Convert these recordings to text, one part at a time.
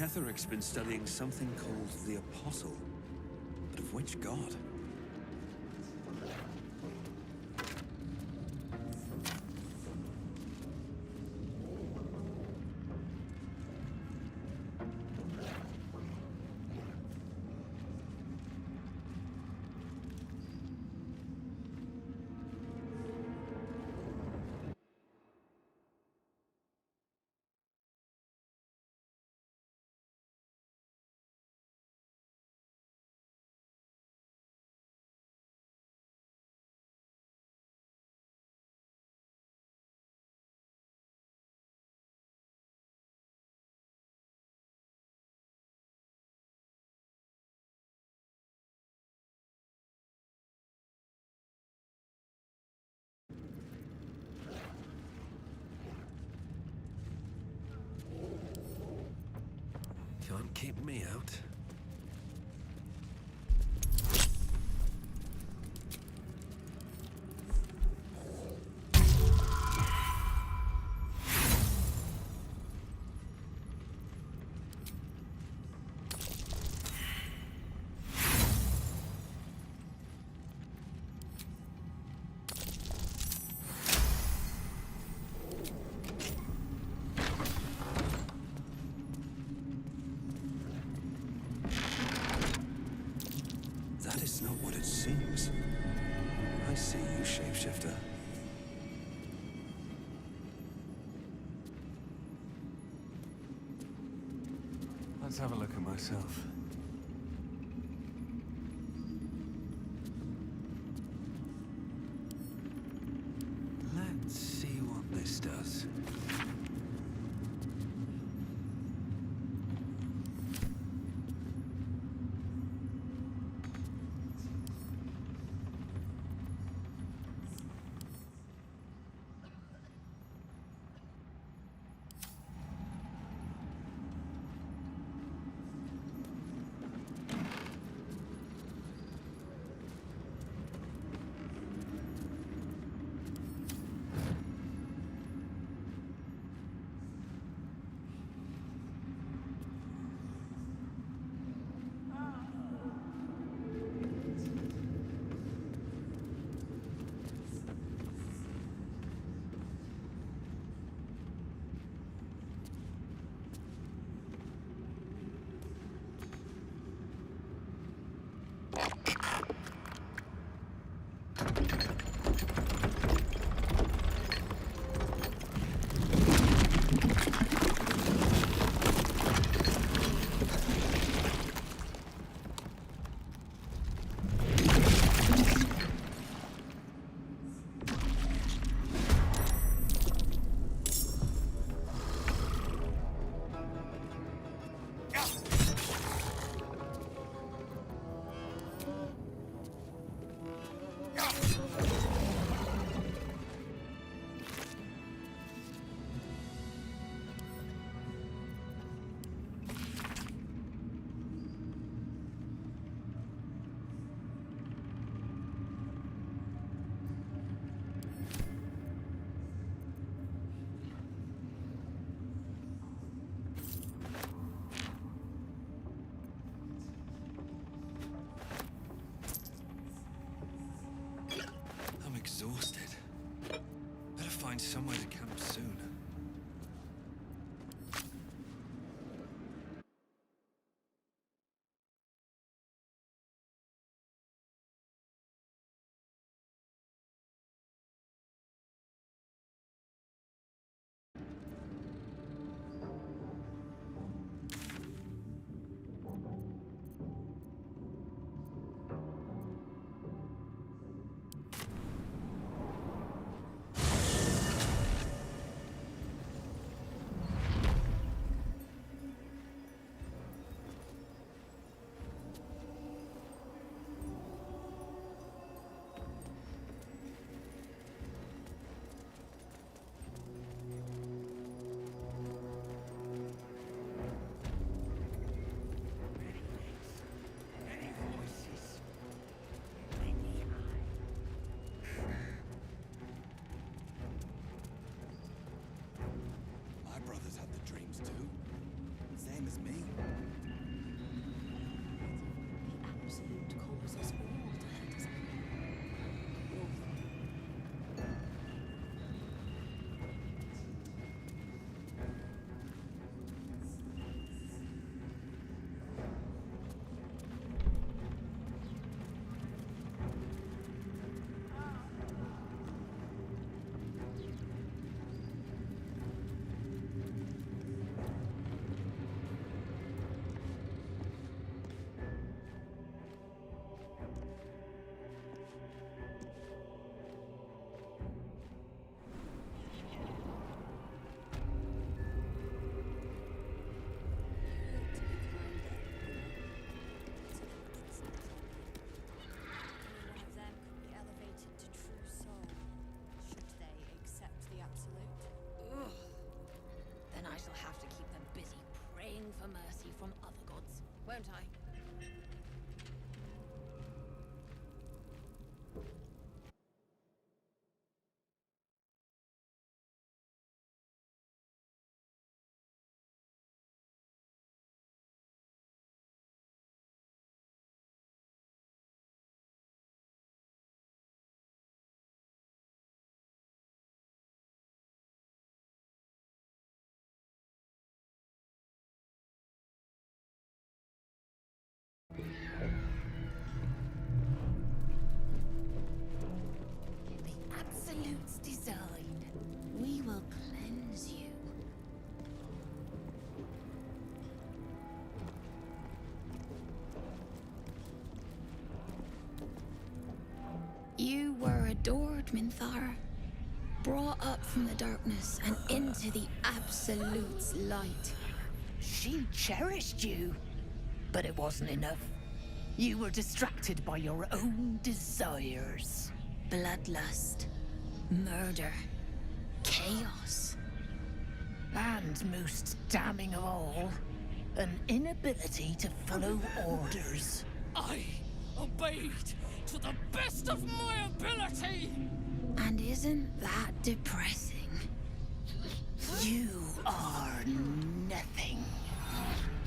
Ketheric's been studying something called the Apostle. But of which god? Can't keep me out. That is not what it seems. I see you, shapeshifter. Let's have a look at myself. Let's see what this does. for mercy from other gods, won't I? The Absolute's design. We will cleanse you. You were adored, Minthara. Brought up from the darkness and into the Absolute's light. She cherished you, but it wasn't enough. You were distracted by your own desires. Bloodlust, murder, chaos. And most damning of all, an inability to follow orders. I obeyed to the best of my ability! And isn't that depressing? You are nothing.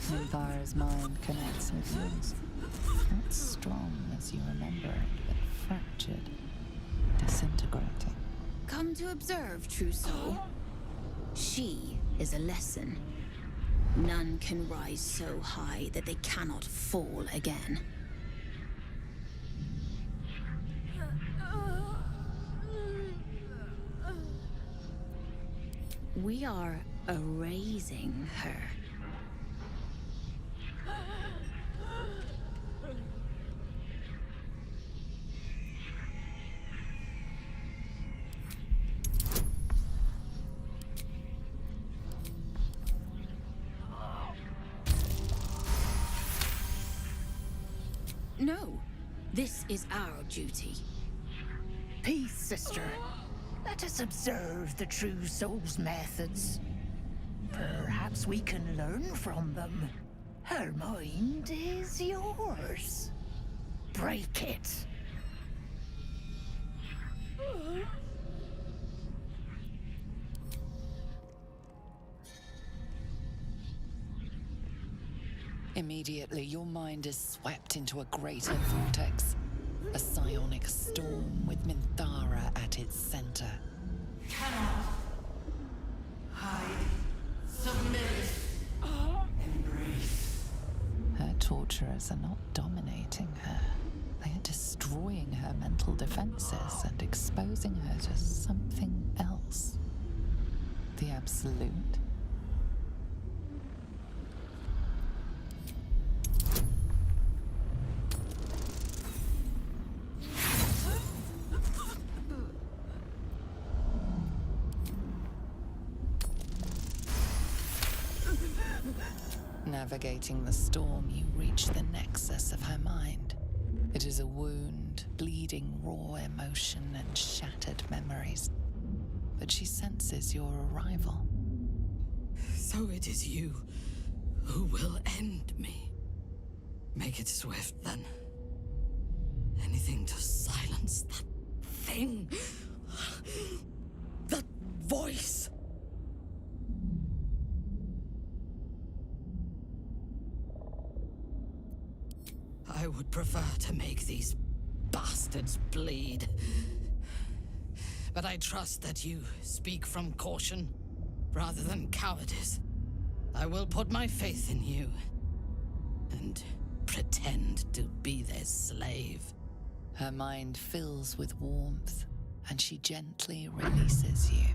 Minthara's mind connects with yours. Not strong as you remember it, but fractured, disintegrating. Come to observe, true soul. She is a lesson. None can rise so high that they cannot fall again. We are erasing her. No, this is our duty. Peace, sister. Let us observe the true soul's methods. Perhaps we can learn from them. Her mind is yours. Break it. Immediately, your mind is swept into a greater vortex. A psionic storm with Minthara at its center. Cannot hide, submit, embrace. Her torturers are not dominating her. They are destroying her mental defenses and exposing her to something else. The Absolute. Navigating the storm, you reach the nexus of her mind. It is a wound, bleeding raw emotion and shattered memories. But she senses your arrival. So it is you who will end me. Make it swift, then. Anything to silence that thing. That voice. I would prefer to make these bastards bleed. But I trust that you speak from caution rather than cowardice. I will put my faith in you and pretend to be their slave. Her mind fills with warmth, and she gently releases you.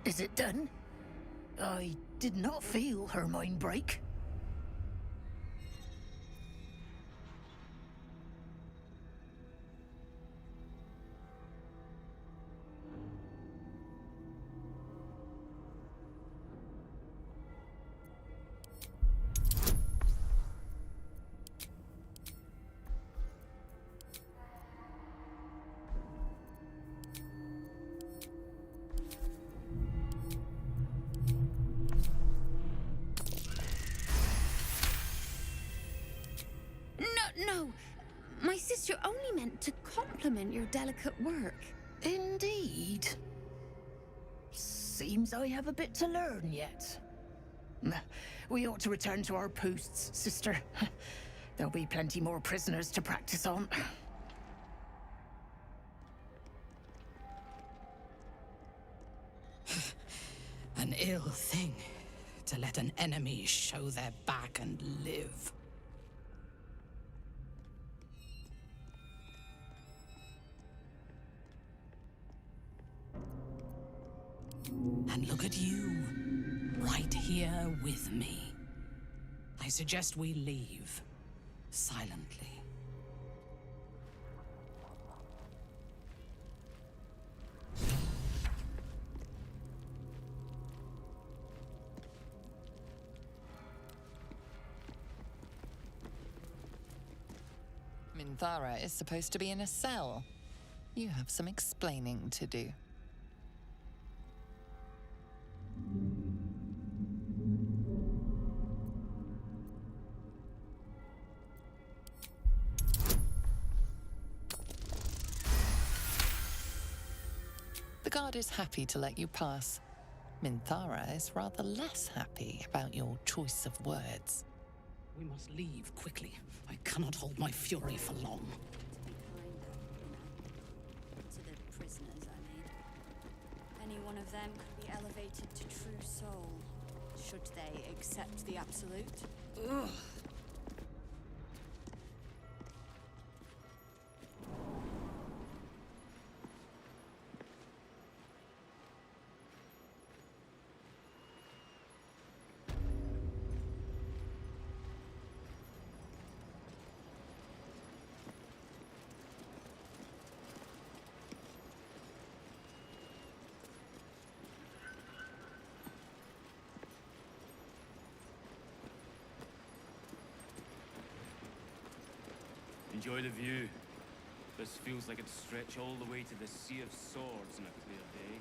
Is it done? I did not feel her mind break. to compliment your delicate work. Indeed. Seems I have a bit to learn yet. We ought to return to our posts, sister. There'll be plenty more prisoners to practice on. An ill thing to let an enemy show their back and live. And look at you, right here with me. I suggest we leave, silently. Minthara is supposed to be in a cell. You have some explaining to do. The guard is happy to let you pass. Minthara is rather less happy about your choice of words. We must leave quickly. I cannot hold my fury for long. To the prisoners I made. Any one of them could be elevated to true soul, should they accept the absolute. Ugh. Enjoy the view. This feels like it'd stretch all the way to the Sea of Swords on a clear day.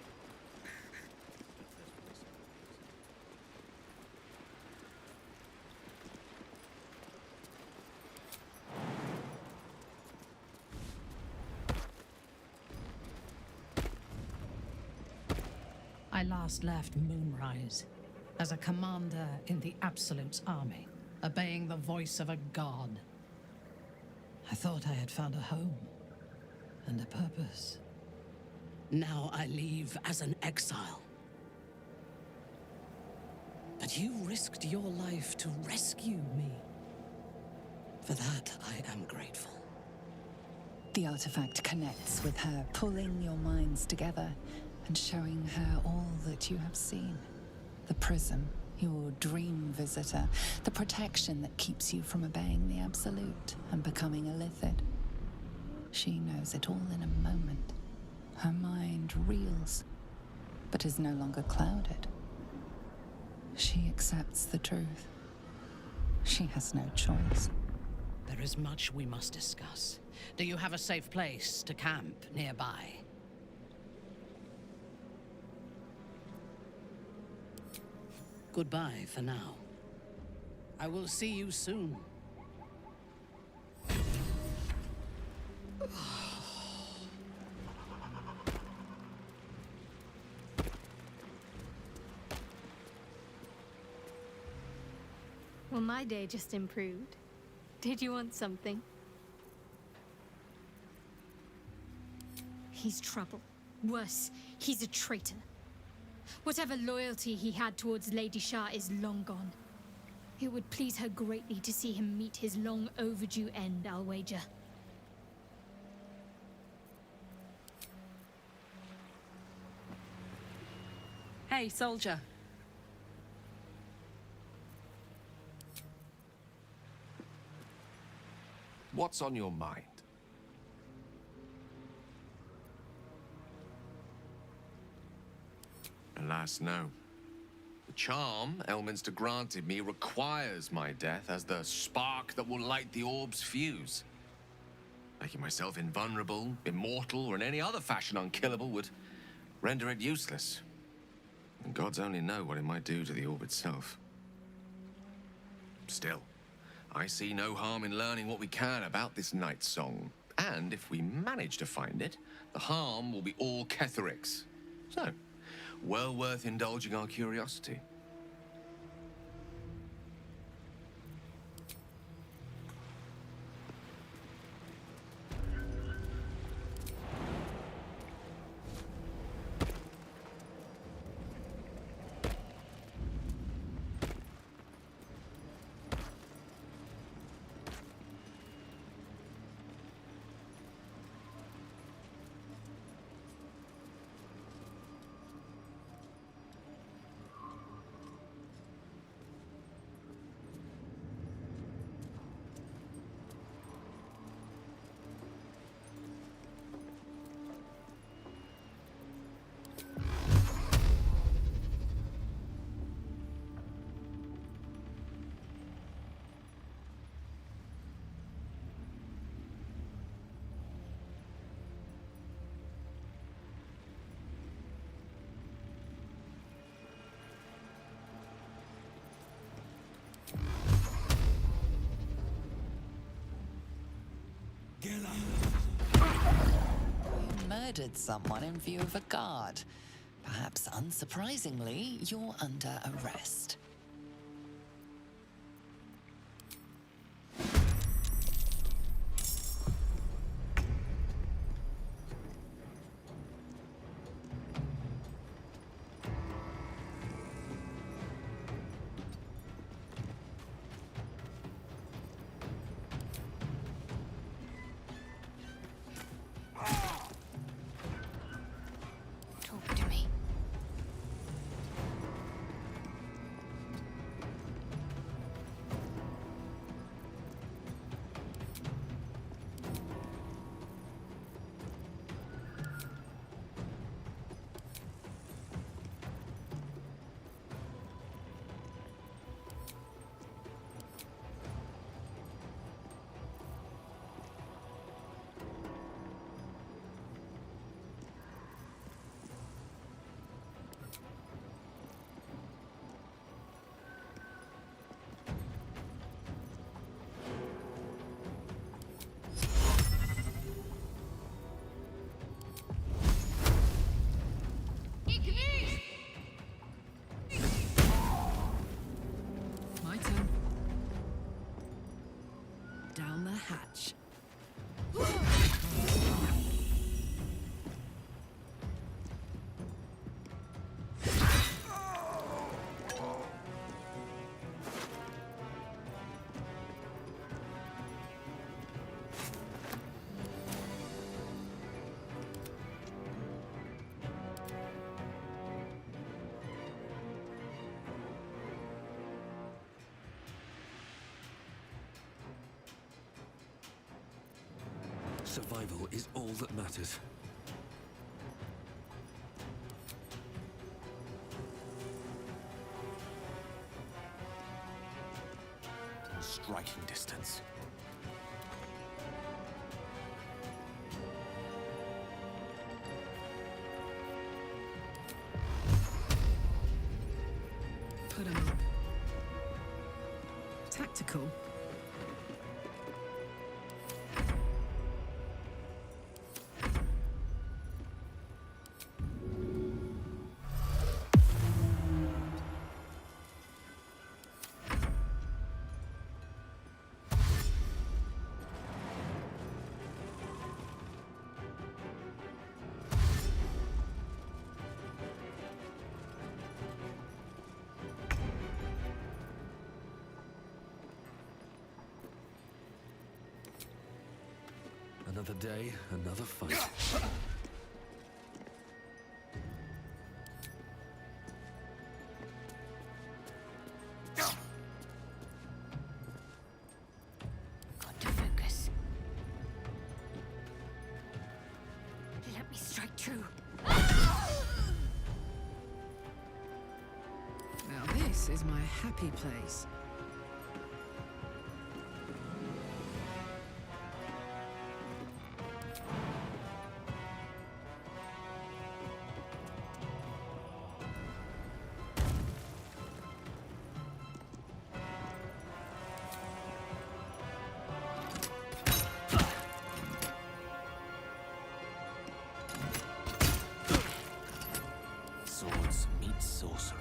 I last left Moonrise as a commander in the Absolute's army, obeying the voice of a god. I thought I had found a home and a purpose. Now I leave as an exile. But you risked your life to rescue me. For that, I am grateful. The artifact connects with her, pulling your minds together and showing her all that you have seen. The prism, your dream visitor, the protection that keeps you from obeying the Absolute and becoming a Lithid. She knows it all in a moment. Her mind reels, but is no longer clouded. She accepts the truth. She has no choice. There is much we must discuss. Do you have a safe place to camp nearby? Goodbye for now. I will see you soon. Well, my day just improved. Did you want something? He's trouble. Worse, he's a traitor. Whatever loyalty he had towards Lady Shah is long gone. It would please her greatly to see him meet his long overdue end, I'll wager. Hey, soldier. What's on your mind? Alas, no. The charm Elminster granted me requires my death as the spark that will light the orb's fuse. Making myself invulnerable, immortal, or in any other fashion unkillable would render it useless. And gods only know what it might do to the orb itself. Still, I see no harm in learning what we can about this night song, And if we manage to find it, the harm will be all Ketheric's. So, well worth indulging our curiosity. You murdered someone in view of a guard. Perhaps unsurprisingly, you're under arrest. Talk to me. My turn. Down the hatch. Survival is all that matters. In striking distance. Put 'em up. Tactical. Another day, another fight. Got to focus. Let me strike true. Now this is my happy place. Swords meet sorcery.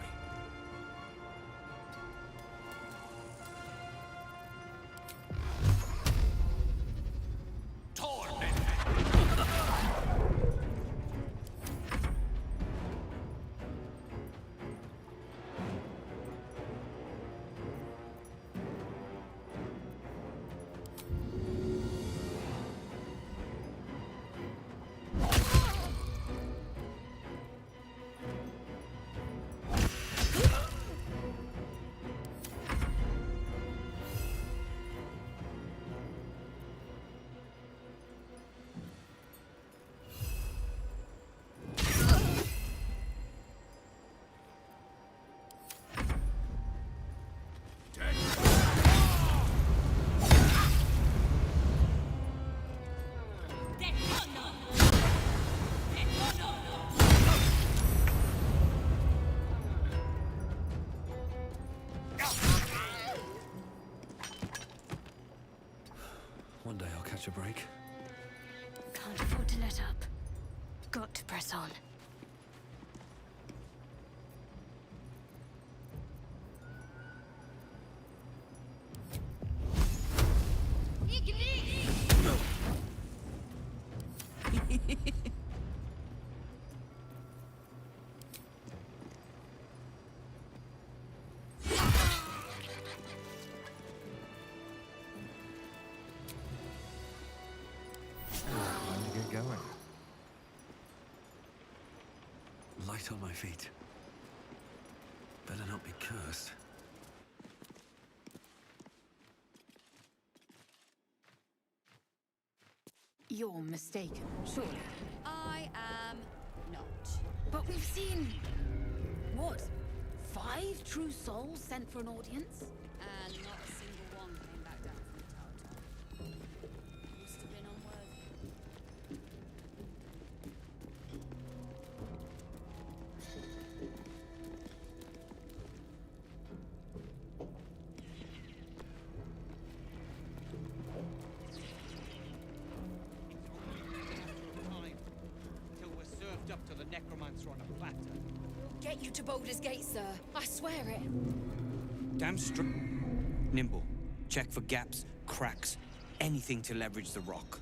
One day I'll catch a break. Can't afford to let up. Got to press on. Time to get going. Light on my feet. Better not be cursed. You're mistaken, surely. I am not. But we've seen... what? 5 true souls sent for an audience? And not a single one came back down from the tower top. Must have been unworthy. Till we're served up to the necromancer on a platter. Get you to Baldur's Gate, sir. I swear it. Damn nimble. Check for gaps, cracks, anything to leverage the rock.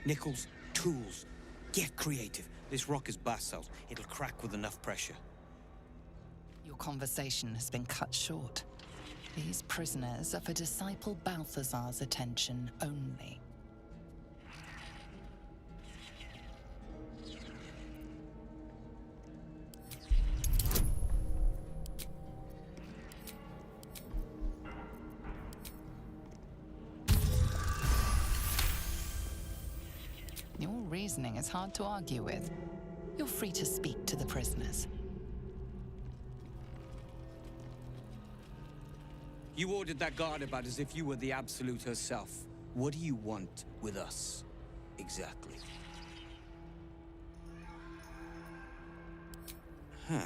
Nickels, tools. Get creative. This rock is basalt. It'll crack with enough pressure. Your conversation has been cut short. These prisoners are for Disciple Balthazar's attention only. Your reasoning is hard to argue with. You're free to speak to the prisoners. You ordered that guard about as if you were the Absolute herself. What do you want with us? Exactly. Huh.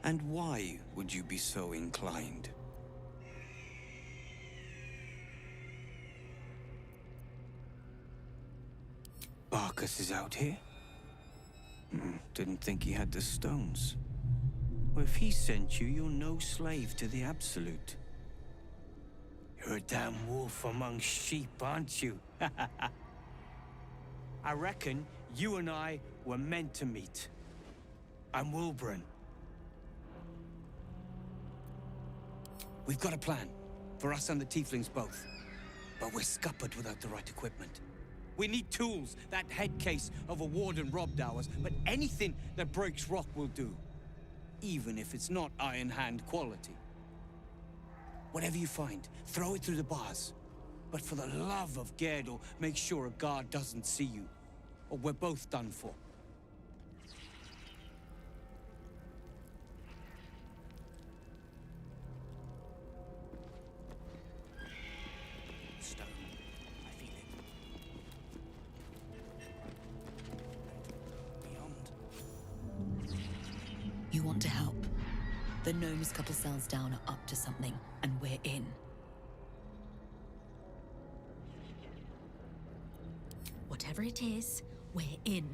And why would you be so inclined? Barcus is out here? Didn't think he had the stones. Well, if he sent you, you're no slave to the Absolute. You're a damn wolf among sheep, aren't you? I reckon you and I were meant to meet. I'm Wilburn. We've got a plan, for us and the tieflings both. But we're scuppered without the right equipment. We need tools. That head case of a warden robbed ours, but anything that breaks rock will do. Even if it's not Iron Hand quality. Whatever you find, throw it through the bars. But for the love of Gerdor, make sure a guard doesn't see you, or we're both done for. Stone. I feel it. Beyond. You want to help? The gnomes couple cells down are up to something, and we're in. Whatever it is, we're in.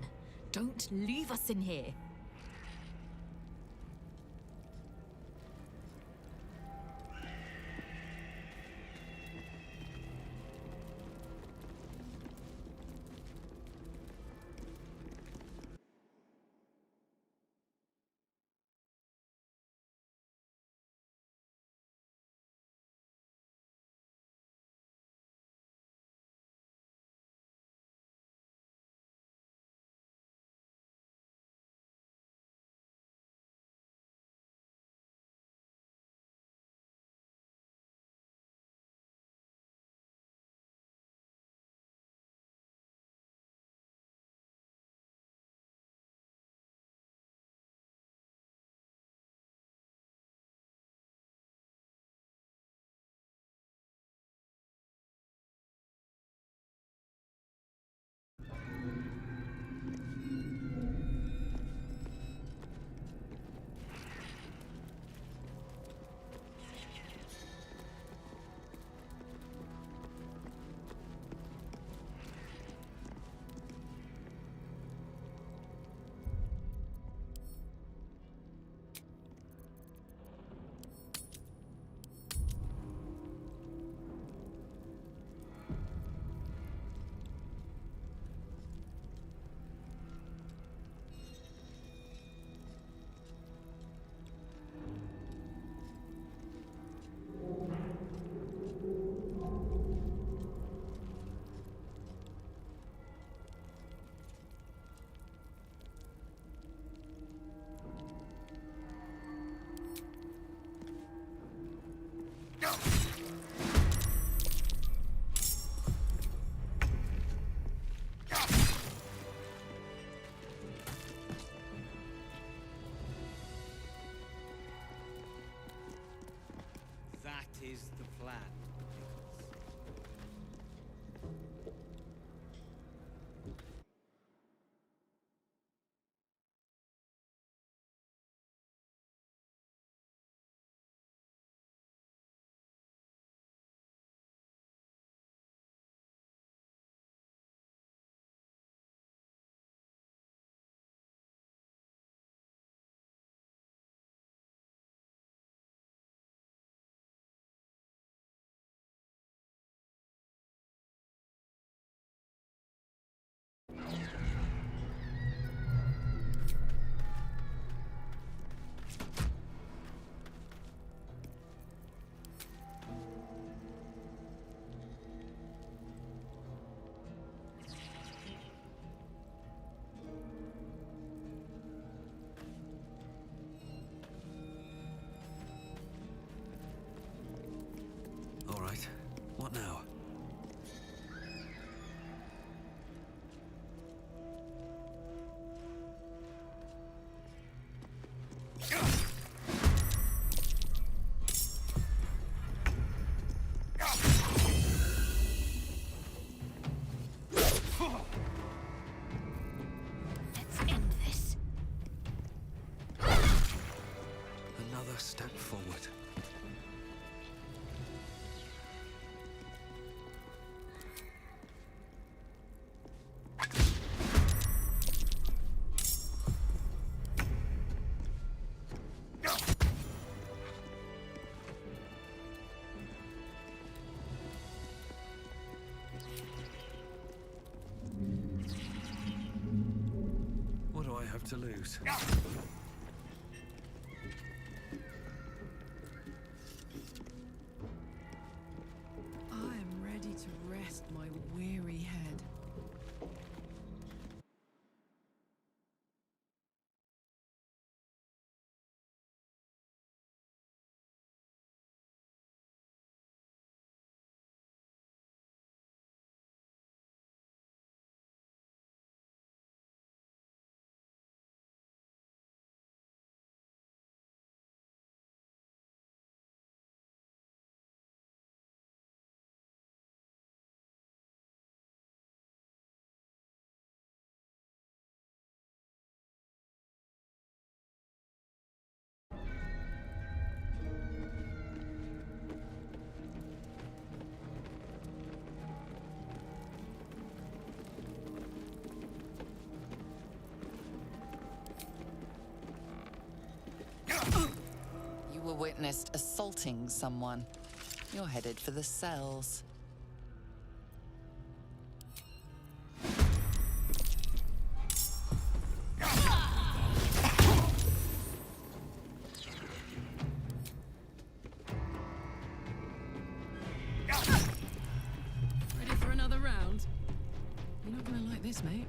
Don't leave us in here. plan. All right. What now? Let's end this. Another step forward. What do I have to lose? I'm ready to rest my weary head. You were witnessed assaulting someone. You're headed for the cells. Ready for another round? You're not gonna like this, mate.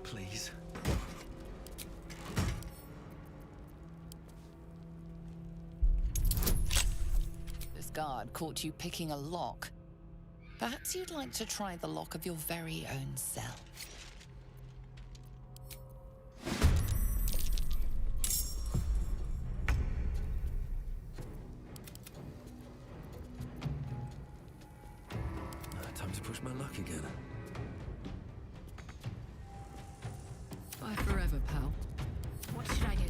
please. This guard caught you picking a lock. Perhaps you'd like to try the lock of your very own cell. Time to push my luck again. Bye forever, pal. What should I do?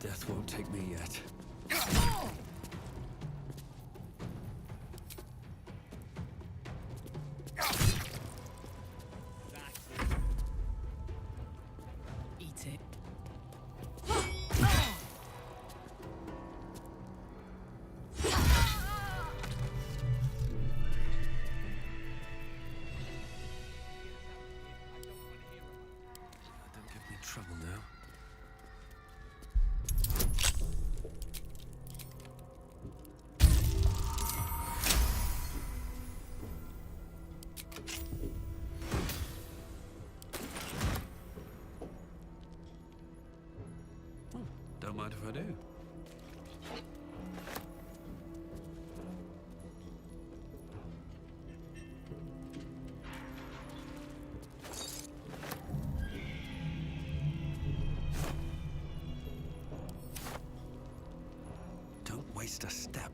Death won't take me yet. Eat it. Don't give me trouble now. Don't mind if I do. Don't waste a step.